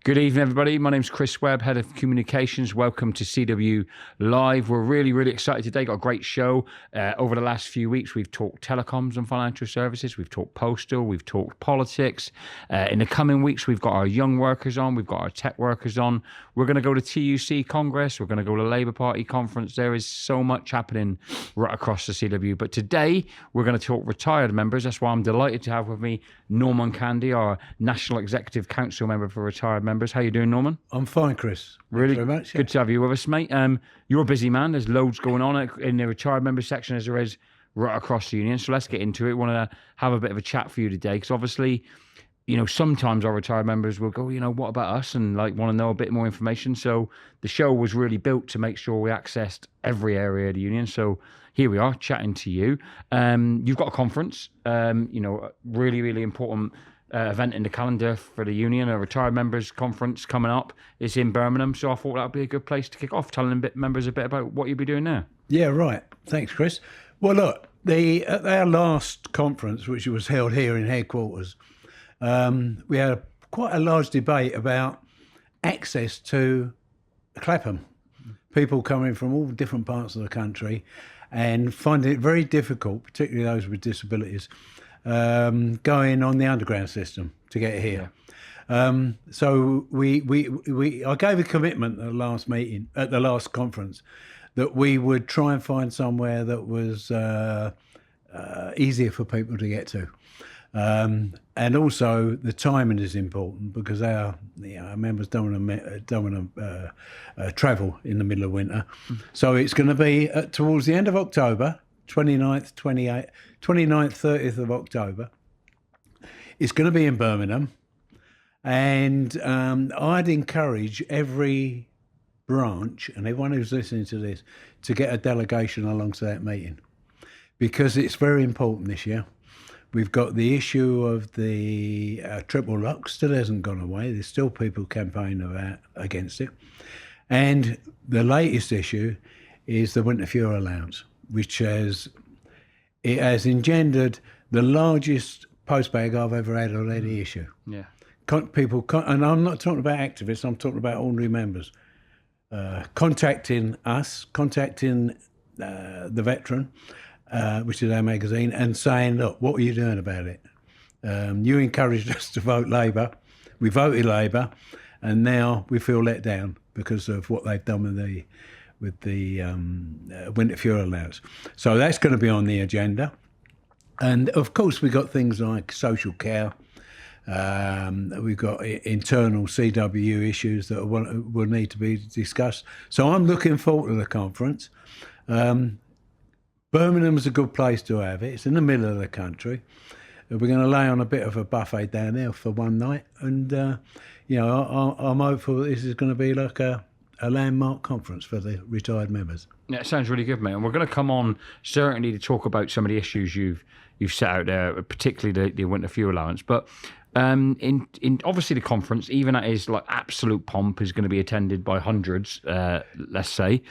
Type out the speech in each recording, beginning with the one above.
Good evening, everybody. My name's Chris Webb, Head of Communications. Welcome to CWU Live. We're really excited today. Got a great show. Over the last few weeks, we've talked telecoms and financial services. We've talked postal. We've talked politics. In the coming weeks, we've got our young workers on. We've got our tech workers on. We're going to go to TUC Congress. We're going to go to Labour Party Conference. There is so much happening right across the CWU. But today, we're going to talk retired members. That's why I'm delighted to have with me Norman Candy, our National Executive Council member for retired members. How you doing, Norman? I'm fine, Chris. Really Thanks very much. good to have you with us, mate. You're a busy man. There's loads going on in the retired member section as there is right across the union. So let's get into it. Want to have a bit of a chat for you today because obviously, sometimes our retired members will go, what about us? And want to know a bit more information. So the show was really built to make sure we accessed every area of the union. So here we are chatting to you. You've got a conference, really important event in the calendar for the union, a retired members conference coming up. It's in Birmingham, so I thought that would be a good place to kick off, telling members a bit about what you'll be doing there. Yeah, right. Thanks, Chris. Well, look, at our last conference, which was held here in headquarters, we had quite a large debate about access to Clapham. People coming from all different parts of the country and finding it very difficult, particularly those with disabilities, going on the underground system to get here. So I gave a commitment at the last conference, that we would try and find somewhere that was easier for people to get to. And also the timing is important because our members don't want to travel in the middle of winter. So it's going to be towards the end of October, 29th, 30th of October. It's going to be in Birmingham. And I'd encourage every branch and everyone who's listening to this to get a delegation along to that meeting because it's very important this year. We've got the issue of the triple lock still hasn't gone away. There's still people campaigning against it. And the latest issue is the winter fuel allowance, which has engendered the largest postbag I've ever had on any issue. Yeah. And I'm not talking about activists, I'm talking about ordinary members, contacting us, contacting The Veteran, which is our magazine, and saying, look, what are you doing about it? You encouraged us to vote Labour. We voted Labour, and now we feel let down because of what they've done with the winter fuel allowance. So that's going to be on the agenda. And of course, we've got things like social care. We've got internal CWU issues that will need to be discussed. So I'm looking forward to the conference. Birmingham's a good place to have it. It's in the middle of the country. We're going to lay on a bit of a buffet down there for one night. And, I'm hopeful that this is going to be like a landmark conference for the retired members. Yeah, it sounds really good, mate. And we're going to come on certainly to talk about some of the issues you've set out there, particularly the winter fuel allowance. But in obviously the conference, even at its absolute pomp, is going to be attended by hundreds, let's say.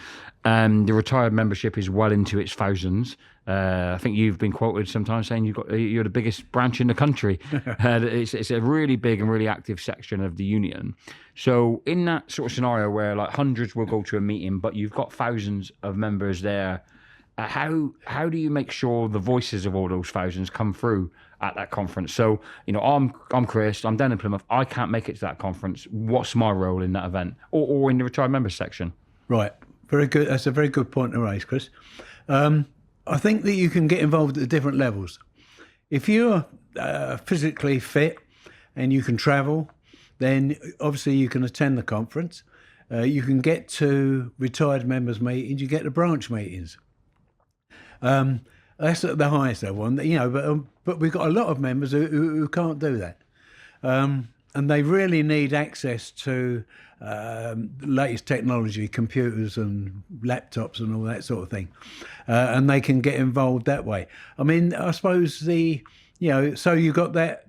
The retired membership is well into its thousands. I think you've been quoted sometimes saying you're the biggest branch in the country. It's a really big and really active section of the union. So in that sort of scenario where hundreds will go to a meeting, but you've got thousands of members there, how do you make sure the voices of all those thousands come through at that conference? So, I'm Chris, I'm down in Plymouth, I can't make it to that conference. What's my role in that event or in the retired members section? Right. Very good. That's a very good point to raise, Chris. I think that you can get involved at different levels. If you're physically fit and you can travel, then obviously you can attend the conference. You can get to retired members meetings, you get to branch meetings. That's at the highest level, but we've got a lot of members who can't do that. And they really need access to latest technology, computers and laptops and all that sort of thing. And they can get involved that way. I mean, I suppose so you've got the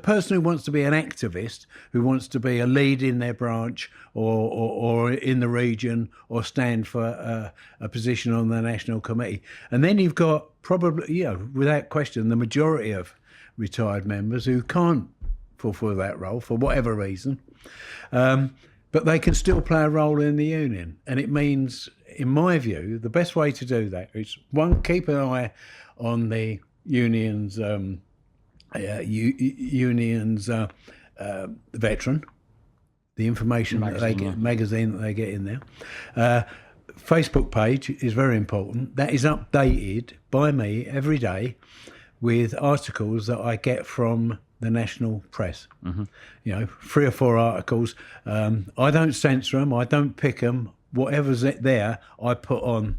person who wants to be an activist, who wants to be a lead in their branch or in the region or stand for a position on the national committee. And then you've got probably, without question, the majority of retired members who can't fulfil that role for whatever reason. But they can still play a role in the union. And it means, in my view, the best way to do that is, one, keep an eye on the union's veteran, the information that they get, magazine that they get in there. Facebook page is very important. That is updated by me every day with articles that I get from the national press. You know, 3 or 4 articles. I don't censor them. I don't pick them. Whatever's there, I put on.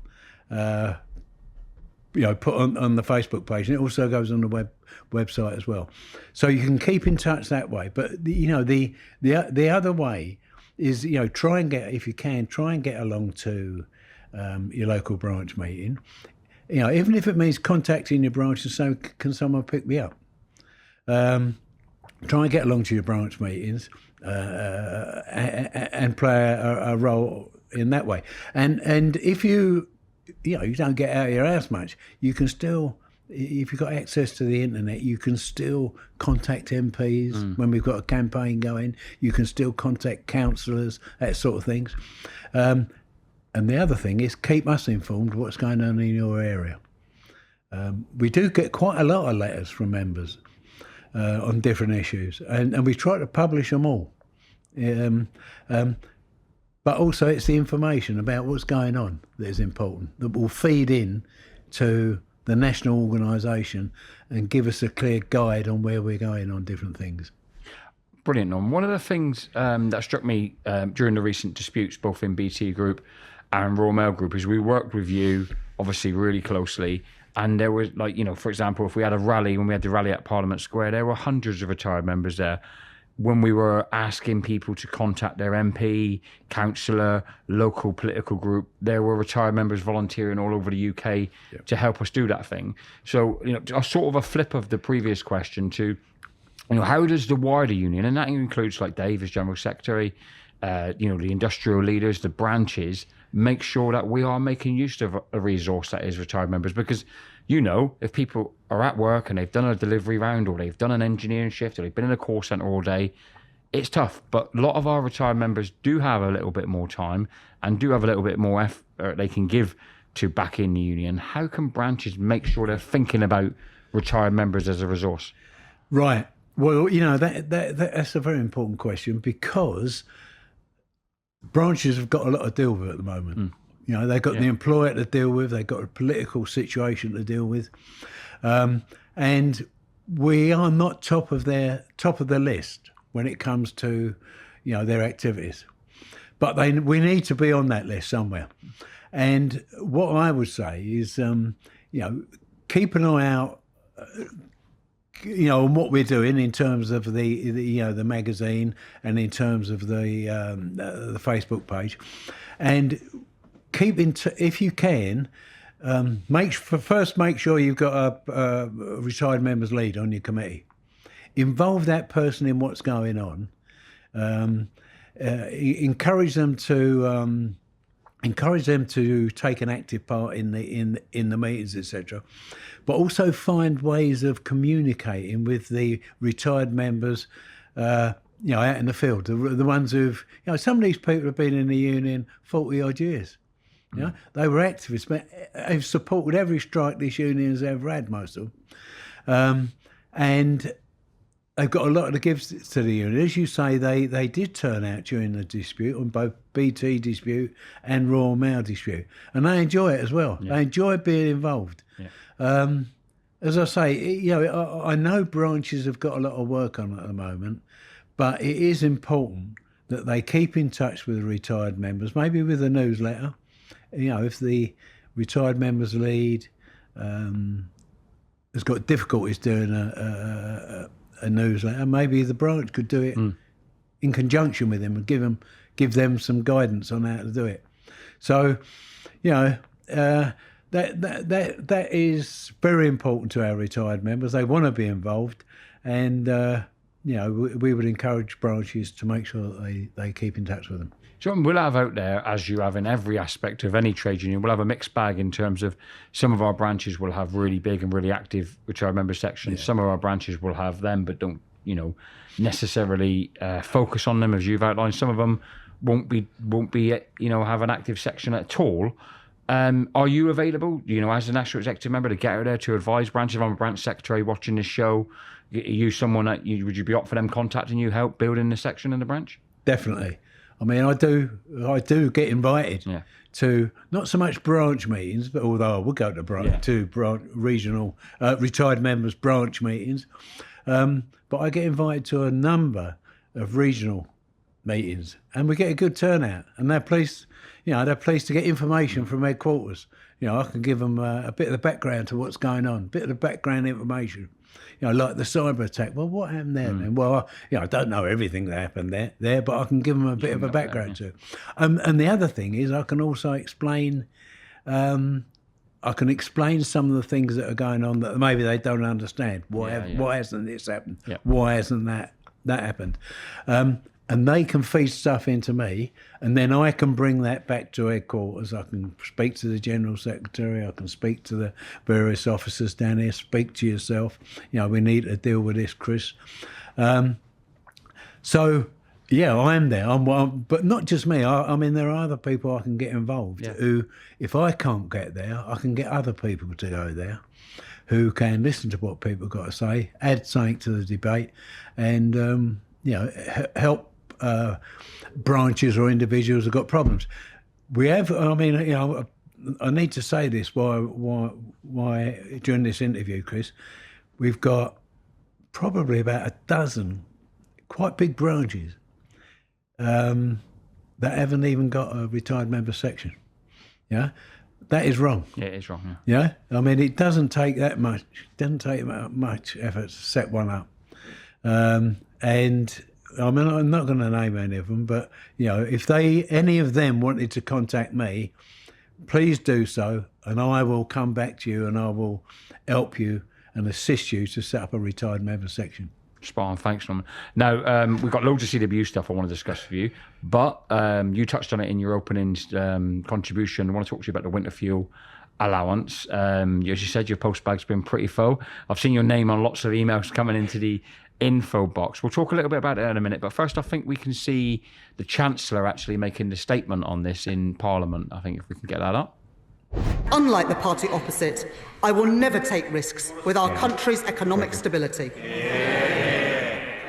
Put on the Facebook page, and it also goes on the website as well. So you can keep in touch that way. But the other way is, try and get, if you can, try and get along to your local branch meeting. Even if it means contacting your branch and saying, can someone pick me up? Try and get along to your branch meetings and play a role in that way. And if you don't get out of your house much, you can still, if you've got access to the internet, you can still contact MPs when we've got a campaign going. You can still contact councillors, that sort of things. And the other thing is, keep us informed of what's going on in your area. We do get quite a lot of letters from members on different issues, and we try to publish them all. But also, it's the information about what's going on that is important, that will feed in to the national organisation and give us a clear guide on where we're going on different things. Brilliant, Norm. One of the things that struck me during the recent disputes, both in BT Group and Royal Mail Group, is we worked with you, obviously, really closely. And there was, for example, if we had a rally, when we had the rally at Parliament Square, there were hundreds of retired members there. When we were asking people to contact their MP, councillor, local political group, there were retired members volunteering all over the UK to help us do that thing. So, a sort of a flip of the previous question to, how does the wider union, and that includes like Dave as General Secretary, the industrial leaders, the branches, make sure that we are making use of a resource that is retired members? Because, if people are at work and they've done a delivery round, or they've done an engineering shift, or they've been in a call centre all day, it's tough. But a lot of our retired members do have a little bit more time and do have a little bit more effort they can give to back in the union. How can branches make sure they're thinking about retired members as a resource? Right. Well, that's a very important question, because branches have got a lot to deal with at the moment. They've got the employer to deal with, they've got a political situation to deal with, and we are not top of the list when it comes to their activities. But we need to be on that list somewhere. And what I would say is, keep an eye out, on what we're doing in terms of the magazine and in terms of the Facebook page, and keep if you can, make sure you've got a retired members lead on your committee. Involve that person in what's going on. Encourage them to take an active part in the meetings, etc. But also find ways of communicating with the retired members, out in the field. The ones who've, some of these people have been in the union 40 odd years. They were activists, but they've supported every strike this union has ever had, most of them. And they've got a lot to give to the union. As you say, they did turn out during the dispute, on both BT dispute and Royal Mail dispute. And they enjoy it as well. Yeah. They enjoy being involved. Yeah. As I say, I know branches have got a lot of work on at the moment, but it is important that they keep in touch with the retired members, maybe with a newsletter. If the retired members lead has got difficulties doing a newsletter, maybe the branch could do it in conjunction with them and give them some guidance on how to do it. So, that is very important to our retired members. They want to be involved, and we would encourage branches to make sure that they keep in touch with them. John, we'll have out there, as you have in every aspect of any trade union, we'll have a mixed bag in terms of some of our branches will have really big and really active retired member sections. Yeah. Some of our branches will have them, but don't necessarily focus on them as you've outlined. Some of them won't be have an active section at all. Are you available, as a national executive member, to get out there to advise branches? If I'm a branch secretary watching this show, are you someone that would you be up for them contacting you, help building the section in the branch? Definitely. I mean, I do get invited to not so much branch meetings, but although I would go to regional retired members' branch meetings, but I get invited to a number of regional meetings, and we get a good turnout, and they're pleased to get information from headquarters. I can give them a bit of the background to what's going on, a bit of the background information. Like the cyber attack. Well, what happened there then? Well, I don't know everything that happened there, but I can give them a bit of a background to it. And the other thing is I can also explain, some of the things that are going on that maybe they don't understand. Why hasn't this happened? Yeah. Why hasn't that happened? And they can feed stuff into me, and then I can bring that back to headquarters. I can speak to the General Secretary, I can speak to the various officers down here, speak to yourself. We need to deal with this, Chris. So, I'm there. But not just me. I mean, there are other people I can get involved who, if I can't get there, I can get other people to go there who can listen to what people got to say, add something to the debate, and, help branches or individuals who've got problems. We have, I need to say this why during this interview, Chris, we've got probably about a dozen quite big branches that haven't even got a retired member section. Yeah, that is wrong. Yeah, it is wrong. Yeah, I mean, it doesn't take that much. It doesn't take much effort to set one up, and I mean, I'm not going to name any of them, but, if any of them wanted to contact me, please do so, and I will come back to you and I will help you and assist you to set up a retired member section. Spot on. Thanks, Norman. Now, we've got loads of CWU stuff I want to discuss with you, but you touched on it in your opening contribution. I want to talk to you about the winter fuel allowance. As you said, your post bag's been pretty full. I've seen your name on lots of emails coming into the info box. We'll talk a little bit about it in a minute, but first I think we can see the Chancellor actually making the statement on this in Parliament. I think if we can get that up. Unlike the party opposite, I will never take risks with our country's economic stability.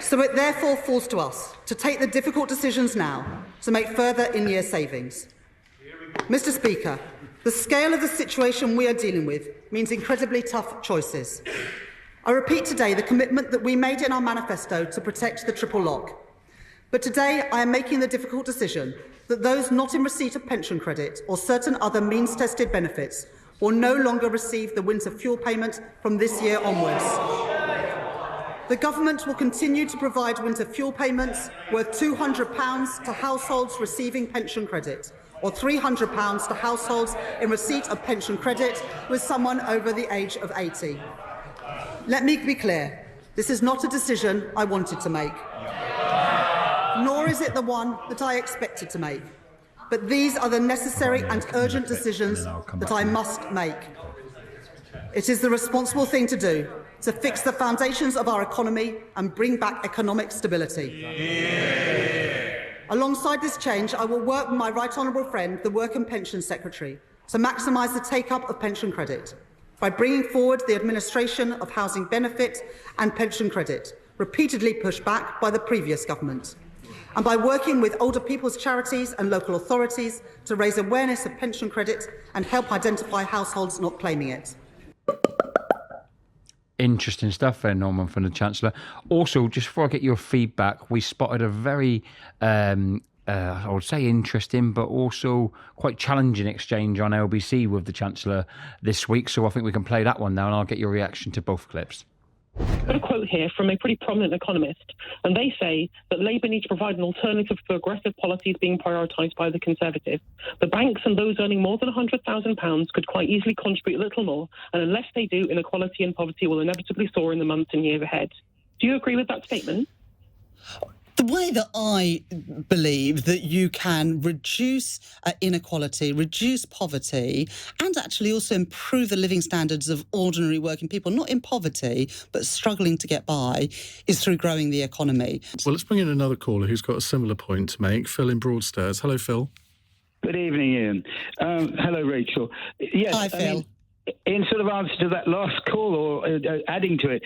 So it therefore falls to us to take the difficult decisions now to make further in-year savings. Mr. Speaker, the scale of the situation we are dealing with means incredibly tough choices. I repeat today the commitment that we made in our manifesto to protect the triple lock. But today I am making the difficult decision that those not in receipt of pension credit or certain other means-tested benefits will no longer receive the winter fuel payment from this year onwards. The government will continue to provide winter fuel payments worth £200 to households receiving pension credit, or £300 to households in receipt of pension credit with someone over the age of 80. Let me be clear, this is not a decision I wanted to make, nor is it the one that I expected to make. But these are the necessary and urgent decisions that I must make. It is the responsible thing to do, to fix the foundations of our economy and bring back economic stability. Alongside this change, I will work with my right honourable friend, the Work and Pension Secretary, to maximise the take-up of pension credit by bringing forward the administration of housing benefit and pension credit, repeatedly pushed back by the previous government, and by working with older people's charities and local authorities to raise awareness of pension credit and help identify households not claiming it. Interesting stuff there, Norman, from the Chancellor. Also, just before I get your feedback, we spotted a very, I would say interesting, but also quite challenging exchange on LBC with the Chancellor this week. So I think we can play that one now, and I'll get your reaction to both clips. I've got a quote here from a pretty prominent economist, and they say that Labour needs to provide an alternative to aggressive policies being prioritised by the Conservatives. The banks and those earning more than £100,000 could quite easily contribute a little more, and unless they do, inequality and poverty will inevitably soar in the months and years ahead. Do you agree with that statement? The way that I believe that you can reduce inequality, reduce poverty, and actually also improve the living standards of ordinary working people, not in poverty, but struggling to get by, is through growing the economy. Well, let's bring in another caller who's got a similar point to make. Phil in Broadstairs. Hello, Phil. Good evening, Ian. Hello, Rachel. Yes, Hi, Phil. In sort of answer to that last call, or adding to it,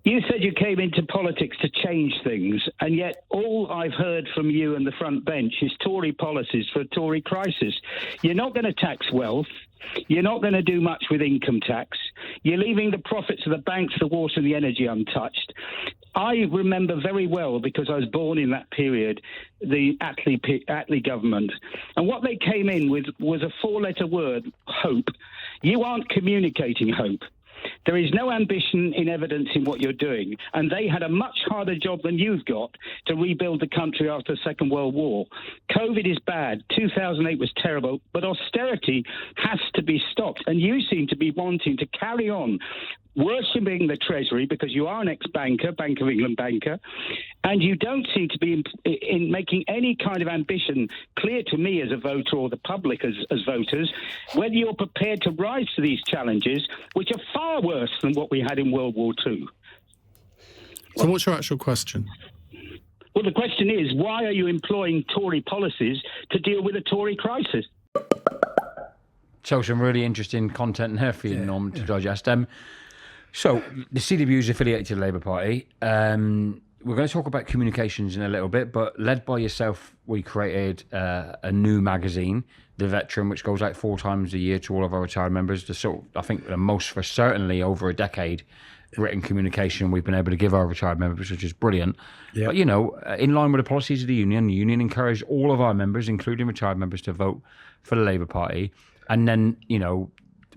you said you came into politics to change things, and yet all I've heard from you and the front bench is Tory policies for a Tory crisis. You're not going to tax wealth. You're not going to do much with income tax. You're leaving the profits of the banks, the water and the energy untouched. I remember very well, because I was born in that period, the Attlee government. And what they came in with was a four-letter word, hope. You aren't communicating hope. There is no ambition in evidence in what you're doing. And they had a much harder job than you've got to rebuild the country after the Second World War. COVID is bad. 2008 was terrible. But austerity has to be stopped. And you seem to be wanting to carry on worshipping the Treasury, because you are an ex-banker, Bank of England banker, and you don't seem to be in making any kind of ambition clear to me as a voter, or the public as voters, whether you're prepared to rise to these challenges, which are far worse than what we had in World War II. So what's your actual question? Well, the question is, why are you employing Tory policies to deal with a Tory crisis? So some really interesting content in here for you, Norm, to digest. So the CWU is affiliated to the Labour Party. We're going to talk about communications in a little bit, but led by yourself, we created a new magazine, The Veteran, which goes out 4 times a year to all of our retired members. I think the most for certainly over a decade written communication we've been able to give our retired members, which is brilliant. Yep. But, in line with the policies of the union encouraged all of our members, including retired members, to vote for the Labour Party. And then,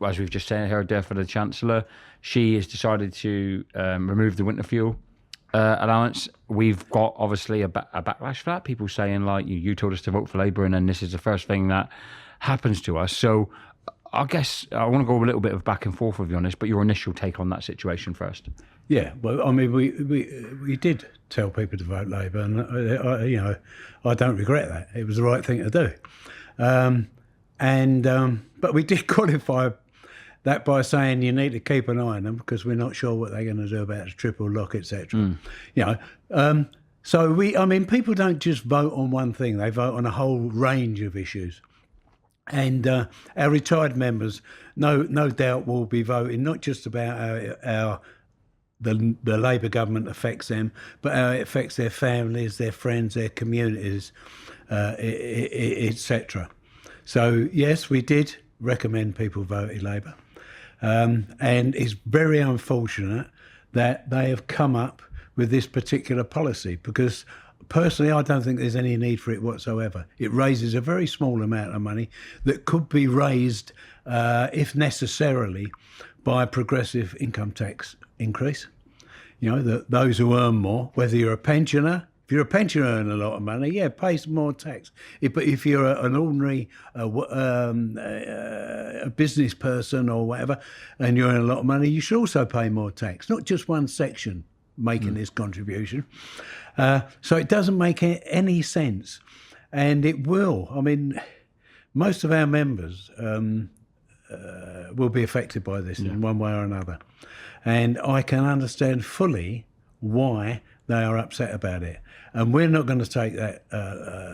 as we've just said, heard there for the Chancellor, she has decided to remove the winter fuel allowance. We've got, obviously, a backlash for that. People saying, like, you told us to vote for Labour, and then this is the first thing that happens to us. So I guess I want to go a little bit of back and forth with you on this, but your initial take on that situation first. Yeah, well, I mean, we did tell people to vote Labour, and, I don't regret that. It was the right thing to do. But we did qualify that by saying you need to keep an eye on them, because we're not sure what they're going to do about the triple lock, etc. So people don't just vote on one thing; they vote on a whole range of issues. And our retired members, no doubt, will be voting not just about how the Labour government affects them, but how it affects their families, their friends, their communities, etc. So yes, we did recommend people voting Labour. And it's very unfortunate that they have come up with this particular policy, because personally I don't think there's any need for it whatsoever. It raises a very small amount of money that could be raised, if necessarily, by a progressive income tax increase. Those who earn more, whether you're a pensioner, if you're a pensioner earning a lot of money, pay some more tax. But if you're an ordinary a business person or whatever, and you earn a lot of money, you should also pay more tax, not just one section making this contribution. So it doesn't make any sense. And it will. I mean, most of our members will be affected by this in one way or another. And I can understand fully why they are upset about it. And we're not going to take that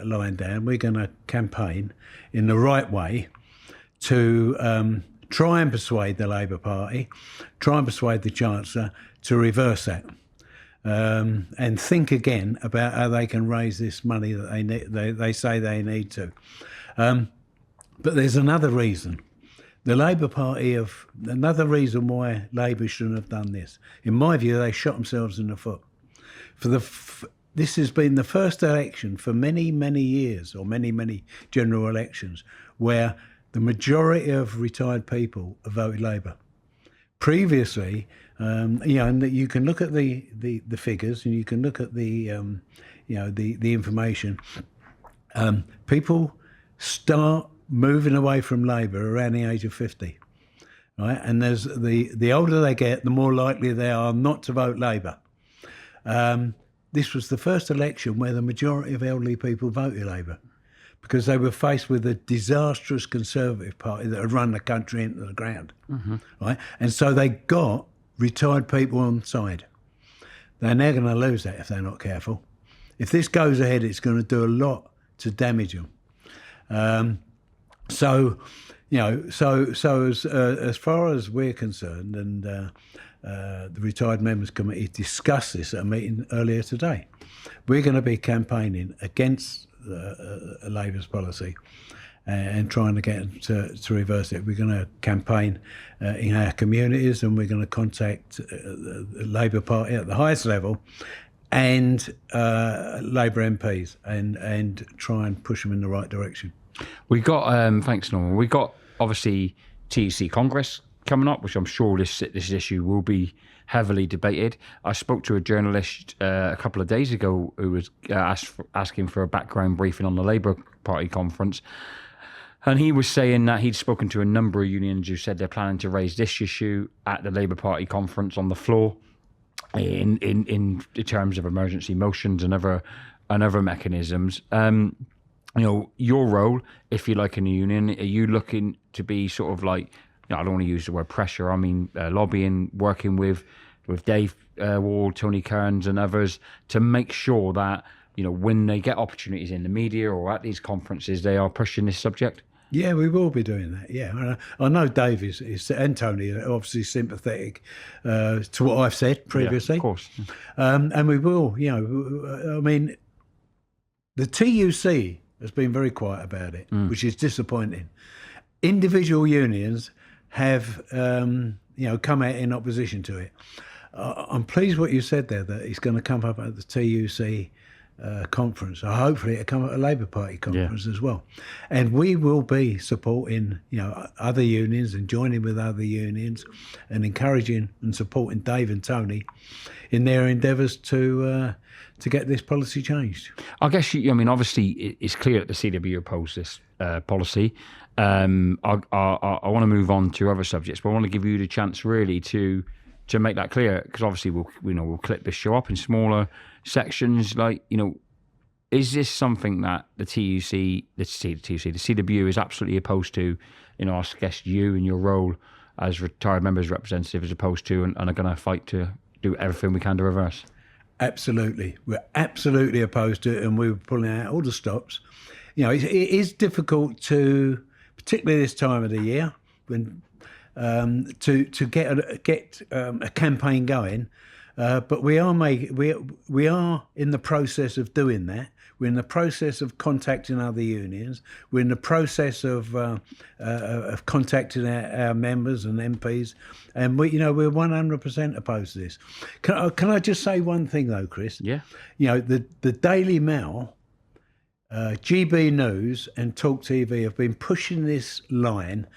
line down. We're going to campaign in the right way to try and persuade the Labour Party, try and persuade the Chancellor to reverse that, and think again about how they can raise this money that they say they need to. But there's another reason. The Labour Party another reason why Labour shouldn't have done this. In my view, they shot themselves in the foot. This has been the first election for many, many years, or many, many general elections, where the majority of retired people have voted Labour. Previously, and you can look at the figures, and you can look at the information. People start moving away from Labour around the age of 50, right? And there's the older they get, the more likely they are not to vote Labour. this was the first election where the majority of elderly people voted Labour, because they were faced with a disastrous Conservative Party that had run the country into the ground, right? And so they got retired people on side. They're now going to lose that if they're not careful. If this goes ahead, it's going to do a lot to damage them. So as far as we're concerned, and the Retired Members Committee discussed this at a meeting earlier today, we're going to be campaigning against Labour's policy and trying to get them to reverse it. We're going to campaign in our communities, and we're going to contact the Labour Party at the highest level and Labour MPs and try and push them in the right direction. We got thanks, Norman. We got obviously TUC Congress coming up, which I'm sure this issue will be heavily debated. I spoke to a journalist a couple of days ago who was asking for a background briefing on the Labour Party conference, and he was saying that he'd spoken to a number of unions who said they're planning to raise this issue at the Labour Party conference on the floor in terms of emergency motions and other mechanisms. Your role, if you like, in the union, are you looking to be sort of like, I don't want to use the word pressure, I mean lobbying, working with Dave Ward, Tony Kearns and others to make sure that, when they get opportunities in the media or at these conferences, they are pushing this subject? Yeah, we will be doing that. Yeah, I know Dave is and Tony are obviously sympathetic to what I've said previously. Yeah, of course. And we will. I mean, the TUC has been very quiet about it, which is disappointing. Individual unions have, come out in opposition to it. I'm pleased what you said there, that it's going to come up at the TUC conference. Hopefully it'll come at a Labour Party conference as well. And we will be supporting, other unions and joining with other unions and encouraging and supporting Dave and Tony in their endeavours to get this policy changed. I guess, obviously it's clear that the CWU oppose this policy. I want to move on to other subjects, but I want to give you the chance really to make that clear, because obviously we'll clip this show up in smaller sections. Is this something that the CWU is absolutely opposed to? I guess you in your role as retired members representative is opposed to, and are going to fight to do everything we can to reverse. Absolutely, we're absolutely opposed to it, and we're pulling out all the stops. It is difficult to, particularly this time of the year, when to get a campaign going. But we are in the process of doing that. We're in the process of contacting other unions. We're in the process of contacting our members and MPs, and we're 100% opposed to this. Can I just say one thing though, Chris? Yeah. The Daily Mail, GB News, and Talk TV have been pushing this line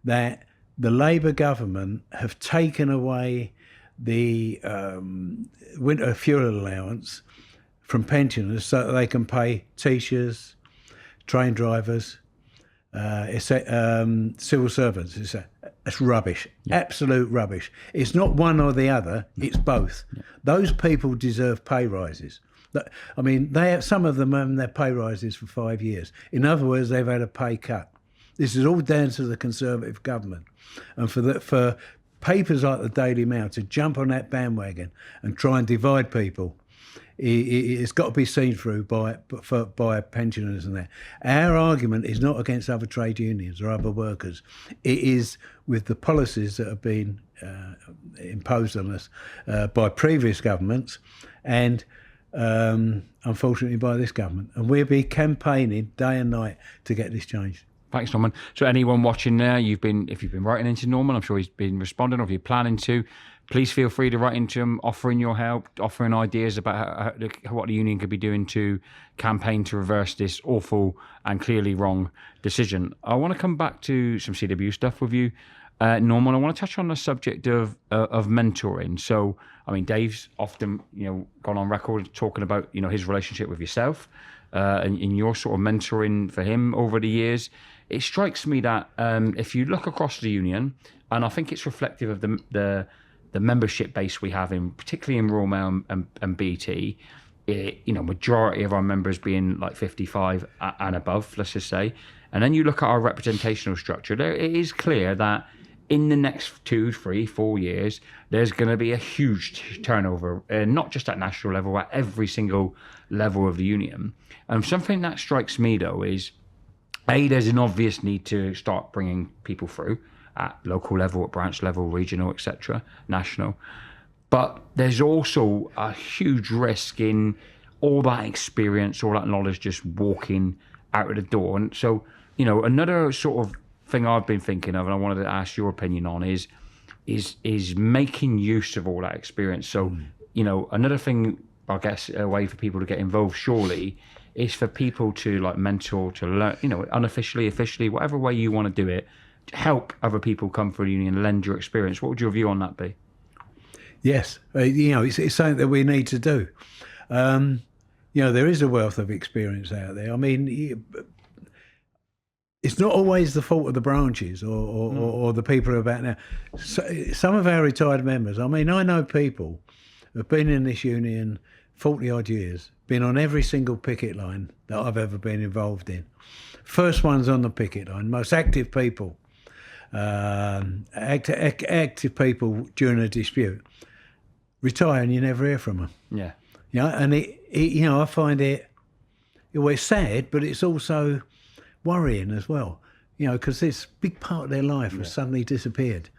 that the Labour government have taken away the winter fuel allowance from pensioners so that they can pay teachers, train drivers, civil servants. It's rubbish, absolute rubbish. It's not one or the other, it's both. Those people deserve pay rises. I mean, some of them have their pay rises for 5 years. In other words, they've had a pay cut. This is all down to the Conservative government. And for papers like the Daily Mail to jump on that bandwagon and try and divide people, it's got to be seen through by pensioners and that. Our argument is not against other trade unions or other workers. It is with the policies that have been imposed on us by previous governments and unfortunately by this government. And we'll be campaigning day and night to get this changed. Thanks, Norman. So anyone watching there, if you've been writing into Norman, I'm sure he's been responding, or if you're planning to, please feel free to write into him, offering your help, offering ideas about what the union could be doing to campaign to reverse this awful and clearly wrong decision. I want to come back to some CWU stuff with you, Norman. I want to touch on the subject of mentoring. So, I mean, Dave's often, gone on record talking about, his relationship with yourself and your sort of mentoring for him over the years. It strikes me that if you look across the union, and I think it's reflective of the membership base we have, particularly in Royal Mail and BT, majority of our members being like 55 and above, let's just say. And then you look at our representational structure, it is clear that in the next 2, 3, 4 years, there's going to be a huge turnover, not just at national level, at every single level of the union. And something that strikes me, though, is, there's an obvious need to start bringing people through at local level, at branch level, regional, etc., national. But there's also a huge risk in all that experience, all that knowledge just walking out of the door. And so, another sort of thing I've been thinking of, and I wanted to ask your opinion on, is making use of all that experience. So, another thing, I guess, a way for people to get involved, surely, is for people to like mentor, to learn, unofficially, officially, whatever way you want to do it, to help other people come through the union, lend your experience. What would your view on that be? Yes, it's something that we need to do. There is a wealth of experience out there. I mean, it's not always the fault of the branches or the people who are about now. Some of our retired members, I mean, I know people who have been in this union 40 odd years, been on every single picket line that I've ever been involved in. First ones on the picket line, most active people, active people during a dispute. Retire and you never hear from them. Yeah. And I find it always sad, but it's also worrying as well, because this big part of their life has suddenly disappeared.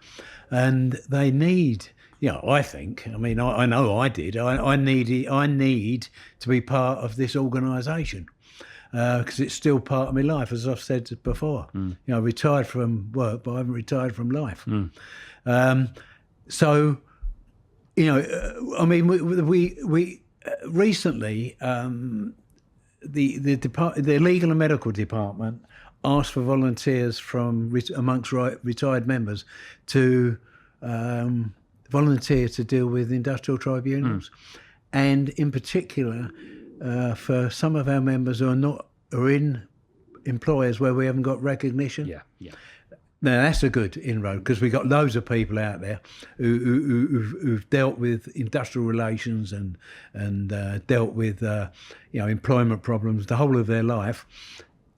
And they need, I think, I mean, I know I did, I need to be part of this organisation because it's still part of my life, as I've said before. I retired from work, but I haven't retired from life. So, I mean, we recently, the legal and medical department asked for volunteers from amongst retired members to volunteer to deal with industrial tribunals, and in particular for some of our members who are in employers where we haven't got recognition. Yeah. Now that's a good inroad, because we've got loads of people out there who've dealt with industrial relations and dealt with employment problems the whole of their life,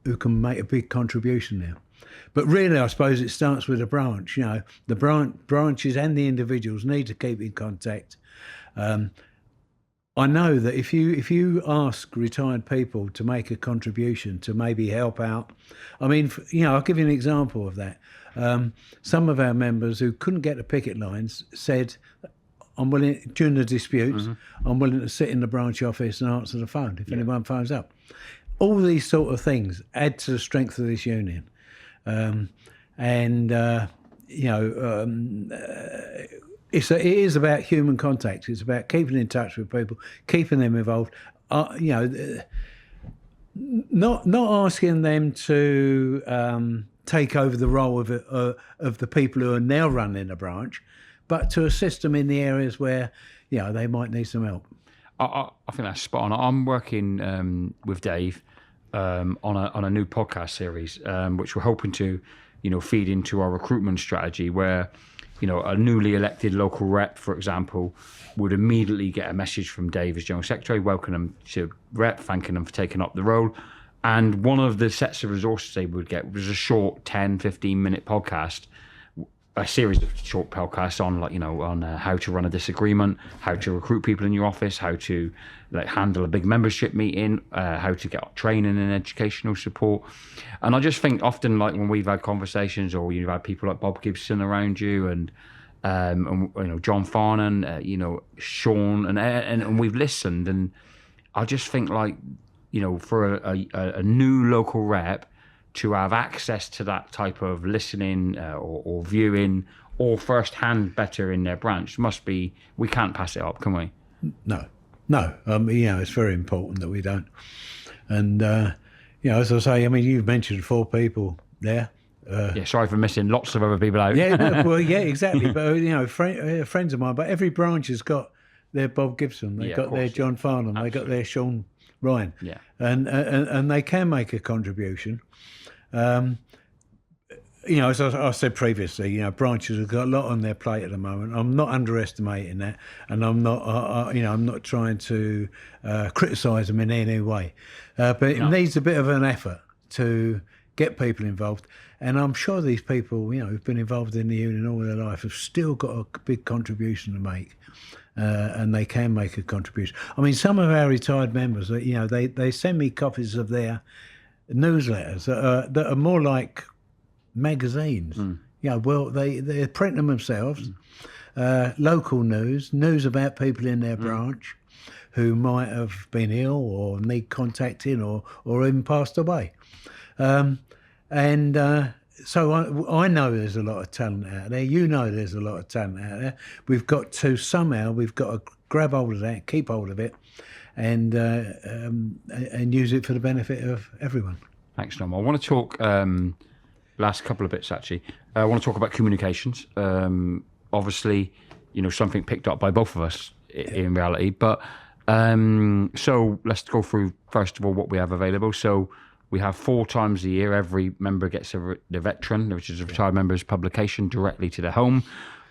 who can make a big contribution now. But really, I suppose it starts with a branch. The branches and the individuals need to keep in contact. I know that if you ask retired people to make a contribution to maybe help out, I mean, I'll give you an example of that. Some of our members who couldn't get to picket lines said, I'm willing, during the disputes, I'm willing to sit in the branch office and answer the phone if anyone phones up. All these sort of things add to the strength of this union. It is about human contact. It's about keeping in touch with people, keeping them involved. Not asking them to take over the role of the people who are now running the branch, but to assist them in the areas where they might need some help. I think that's spot on. I'm working with Dave on a new podcast series, which we're hoping to feed into our recruitment strategy, where a newly elected local rep, for example, would immediately get a message from Dave as General Secretary, welcoming them to rep, thanking them for taking up the role. And one of the sets of resources they would get was a short 10, 15-minute podcast, a series of short podcasts on on how to run a disagreement, how to recruit people in your office, how to handle a big membership meeting, how to get training and educational support. And I just think often, when we've had conversations, or you've had people like Bob Gibson around you, and John Farnan, Sean, and we've listened, and I just think for a new local rep to have access to that type of listening or viewing or first-hand better in their branch we can't pass it up, can we? No. It's very important that we don't. And, as I say, I mean, you've mentioned 4 people there. Sorry for missing lots of other people out. Exactly. But, friends of mine, but every branch has got their Bob Gibson, they've got their John Farnham, they've got their Sean Ryan. Yeah. And they can make a contribution. as I said previously, branches have got a lot on their plate at the moment. I'm not underestimating that, and I'm not, I'm not trying to criticise them in any way. But it needs a bit of an effort to get people involved. And I'm sure these people, who've been involved in the union all their life have still got a big contribution to make. And they can make a contribution. I mean, some of our retired members, they send me copies of their newsletters that are more like magazines. They print them themselves. Local news about people in their branch who might have been ill or need contacting or even passed away. So I know there's a lot of talent out there. There's a lot of talent out there. We've got to grab hold of that, keep hold of it, and use it for the benefit of everyone. Thanks, Norm. I want to talk, last couple of bits actually. I want to talk about communications. Obviously, something picked up by both of us in reality. But so let's go through, first of all, what we have available. So we have 4 times a year, every member gets the Veteran, which is a retired member's publication, directly to their home.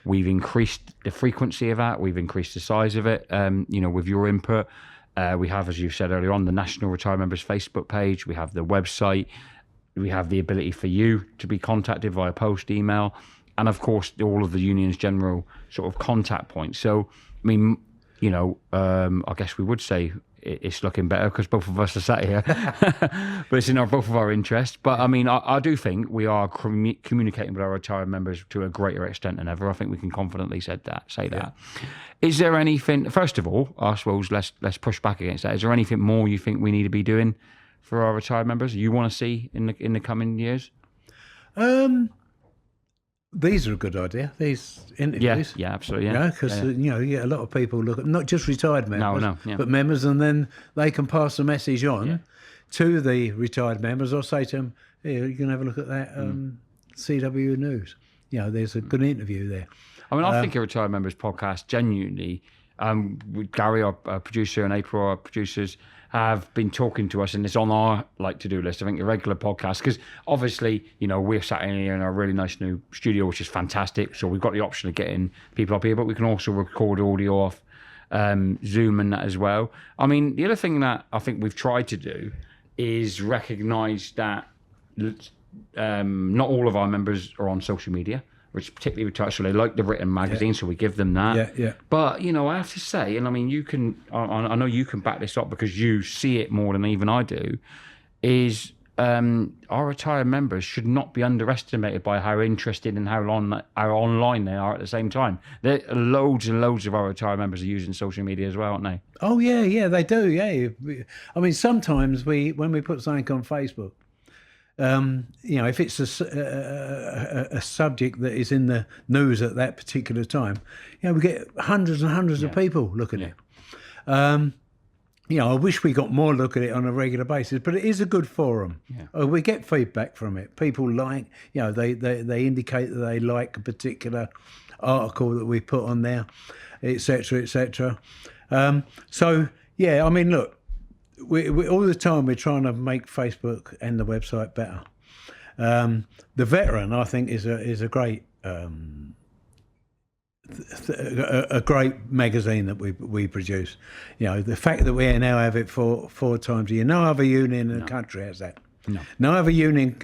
We've increased the frequency of that. We've increased the size of it, with your input. We have, as you said earlier on, the National Retired Members Facebook page. We have the website. We have the ability for you to be contacted via post, email, and, of course, all of the union's general sort of contact points. So, I mean, I guess we would say it's looking better because both of us are sat here, but it's in both of our interests. But I mean, I do think we are communicating with our retired members to a greater extent than ever. I think we can confidently say that. Is there anything? First of all, I suppose let's push back against that. Is there anything more you think we need to be doing for our retired members? You want to see in the coming years? These are a good idea. These interviews. Yeah, absolutely. Yeah, because you get a lot of people look at not just retired members, yeah. but members, and then they can pass the message on to the retired members, or say to them, "Here, you can have a look at that CWU News." There's a good interview there. I mean, I think a retired members podcast genuinely. Gary, our producer, and April, our producers, have been talking to us, and it's on our to-do list. I think a regular podcast, because obviously, we're sat in here in a really nice new studio, which is fantastic. So we've got the option of getting people up here, but we can also record audio off Zoom and that as well. I mean, the other thing that I think we've tried to do is recognise that not all of our members are on social media, which particularly retired, so they like the written magazine, so we give them that. Yeah. But, I have to say, and I mean, I know you can back this up because you see it more than even I do, is our retired members should not be underestimated by how interested and how online they are at the same time. There are loads and loads of our retired members are using social media as well, aren't they? Oh, yeah, they do, yeah. I mean, sometimes when we put something on Facebook, if it's a subject that is in the news at that particular time, we get hundreds and hundreds of people looking at it. I wish we got more look at it on a regular basis, but it is a good forum. Yeah. We get feedback from it. People they indicate that they like a particular article that we put on there, etc., etc. So, I mean, look, we all the time we're trying to make Facebook and the website better. The Veteran, I think, is a great a great magazine that we produce. The fact that we now have it four times a year. No other union in the country has that. No other union,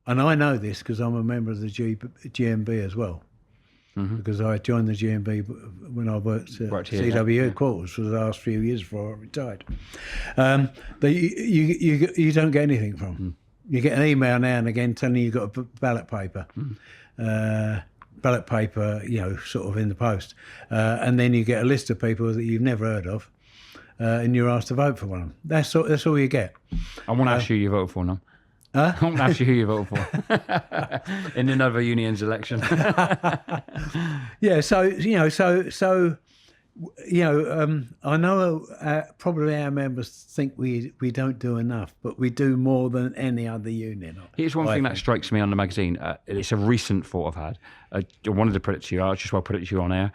and I know this because I'm a member of the GMB as well. Mm-hmm. Because I joined the GMB when I worked at CWU Quarters for the last few years before I retired. You don't get anything from them. You get an email now and again telling you got a ballot paper. Ballot paper, sort of in the post. And then you get a list of people that you've never heard of, and you're asked to vote for one of them. That's all you get. I want to ask you vote for them. I want to ask you who you vote for in another union's election. I know probably our members think we don't do enough, but we do more than any other union. Here's one thing that strikes me on the magazine. It's a recent thought I've had. I wanted to put it to you. I'll just put it to you on air.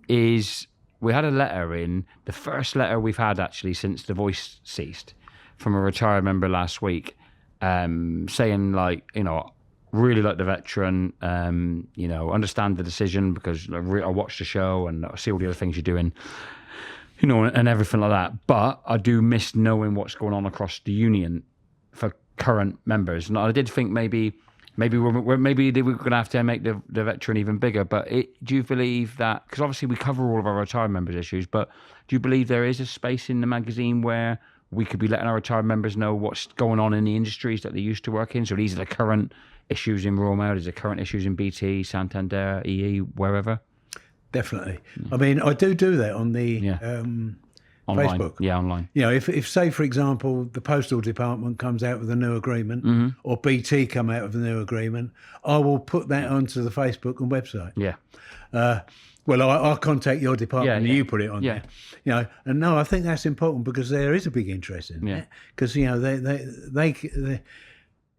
Is we had a letter in, the first letter we've had actually since The Voice ceased, from a retired member last week. saying like, really like the veteran, understand the decision because I watched the show and I see all the other things you're doing, and everything like that. But I do miss knowing what's going on across the union for current members. And I did think maybe we're going to have to make the veteran even bigger. But do you believe that, because obviously we cover all of our retired members' issues, but do you believe there is a space in the magazine where we could be letting our retired members know what's going on in the industries that they used to work in? So these are the current issues in Royal Mail, these are current issues in BT, Santander, EE, wherever? Definitely. I mean, I do that on the Online. Facebook. Yeah, online. If say, for example, the Postal Department comes out with a new agreement or BT come out with a new agreement, I will put that onto the Facebook and website. Yeah. Well, I'll contact your department and you put it on there. And no, I think that's important because there is a big interest in that. Because, they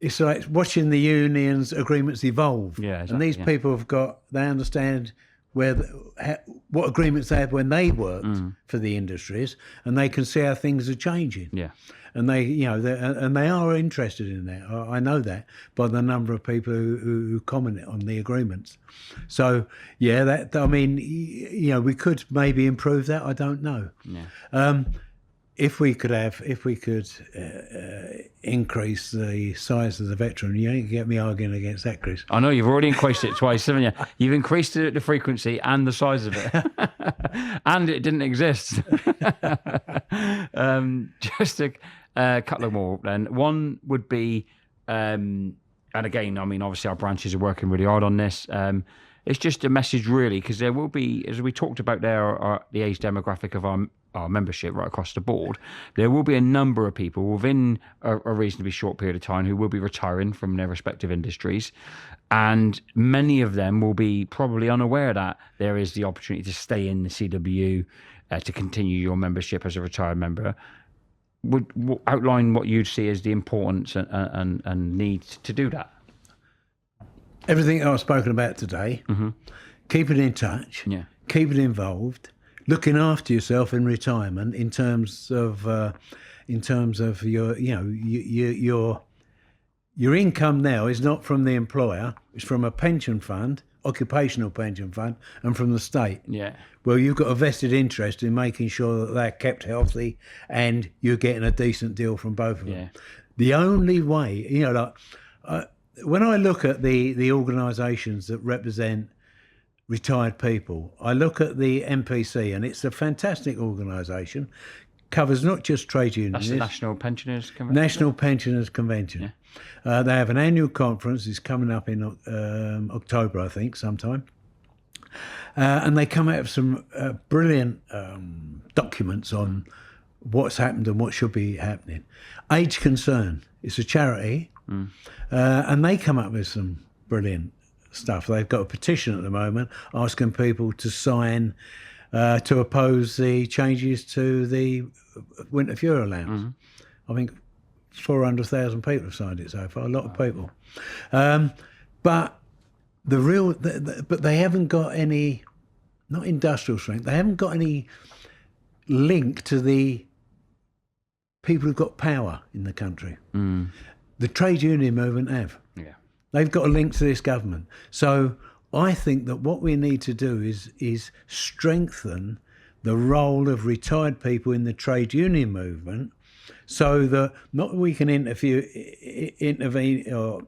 it's like watching the unions' agreements evolve. Yeah, exactly, and these people they understand what agreements they had when they worked for the industries, and they can see how things are changing. Yeah. And they are interested in that. I know that by the number of people who comment on the agreements. So we could maybe improve that. I don't know. Yeah. If we could increase the size of the veteran, you ain't get me arguing against that, Chris. I know you've already increased it twice, haven't you? You've increased the frequency and the size of it, and it didn't exist. Just a couple of more then. One would be, and again, I mean, obviously our branches are working really hard on this. It's just a message really, because there will be, as we talked about there, the age demographic of our membership right across the board. There will be a number of people within a reasonably short period of time who will be retiring from their respective industries, and many of them will be probably unaware that there is the opportunity to stay in the CWU, to continue your membership as a retired member. Would outline what you'd see as the importance and need to do that. Everything I've spoken about today, keeping in touch, keeping involved, looking after yourself in retirement in terms of your income now is not from the employer, it's from a pension fund, occupational pension fund, and from the state. Yeah. Well, you've got a vested interest in making sure that they're kept healthy and you're getting a decent deal from both of them. Yeah. The only way, when I look at the organisations that represent retired people, I look at the NPC, and it's a fantastic organisation. Covers not just trade unions. That's the National Pensioners Convention. National Pensioners Convention. Yeah. They have an annual conference. It's coming up in October, I think, sometime. And they come out with some brilliant documents on what's happened and what should be happening. Age Concern. It's a charity. And they come up with some brilliant stuff. They've got a petition at the moment asking people to sign to oppose the changes to the winter fuel allowance. I think 400,000 people have signed it so far, a lot of people. But they haven't got any, not industrial strength, they haven't got any link to the people who've got power in the country. The trade union movement have. Yeah. They've got a link to this government. So I think that what we need to do is strengthen the role of retired people in the trade union movement, so that not we can intervene or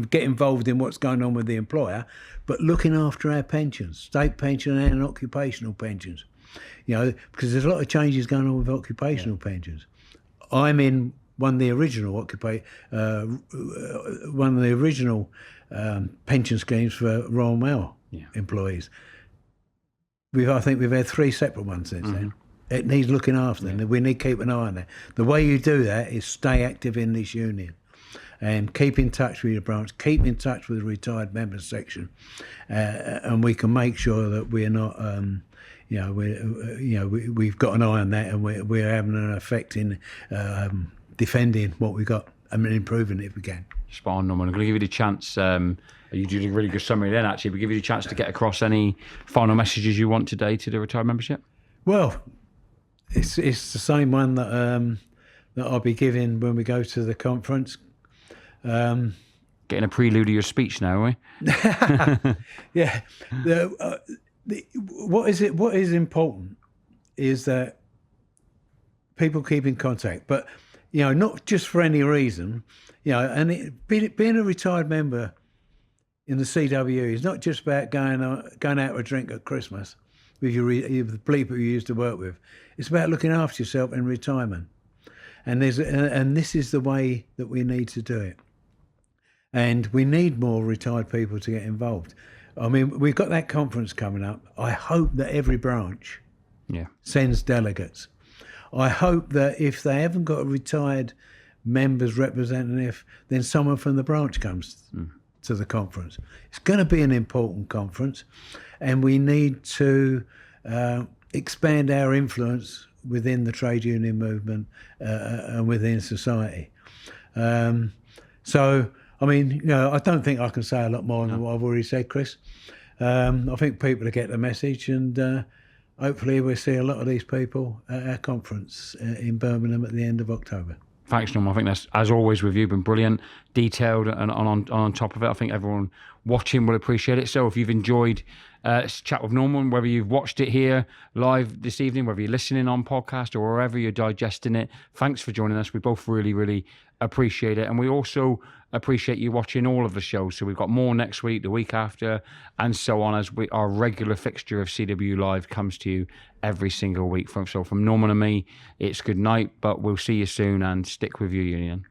get involved in what's going on with the employer, but looking after our pensions, state pension and occupational pensions. Because there's a lot of changes going on with occupational pensions. I'm in one of the original pension schemes for Royal Mail employees. I think we've had 3 separate ones since then. It needs looking after, and we need to keep an eye on that. The way you do that is stay active in this union, and keep in touch with your branch, keep in touch with the retired members section, and we can make sure that we're not. We've got an eye on that, and we're having an effect in defending what we got and improving it if we can. Spot on, Norman. I'm going to give you the chance. You did a really good summary then, actually. But give you the chance to get across any final messages you want today to the retired membership. Well, it's the same one that I'll be giving when we go to the conference. Getting a prelude of your speech now, are we? Yeah. What is important is that people keep in contact, but not just for any reason. And being a retired member in the CWU is not just about going out for a drink at Christmas with the people you used to work with. It's about looking after yourself in retirement, and this is the way that we need to do it. And we need more retired people to get involved. I mean, we've got that conference coming up. I hope that every branch sends delegates. I hope that if they haven't got a retired members representative, then someone from the branch comes to the conference. It's going to be an important conference, and we need to expand our influence within the trade union movement and within society. So, I mean, I don't think I can say a lot more than what I've already said, Chris. I think people will get the message, and hopefully we'll see a lot of these people at our conference in Birmingham at the end of October. Thanks, Norman. I think that's, as always with you, been brilliant, detailed, and on top of it. I think everyone watching will appreciate it. So if you've enjoyed Chat with Norman, whether you've watched it here live this evening, whether you're listening on podcast or wherever you're digesting it, thanks for joining us. We both really, really appreciate it. And we also appreciate you watching all of the shows. So we've got more next week, the week after, and so on, as our regular fixture of CWU Live comes to you every single week. From Norman and me, it's good night, but we'll see you soon, and stick with your union.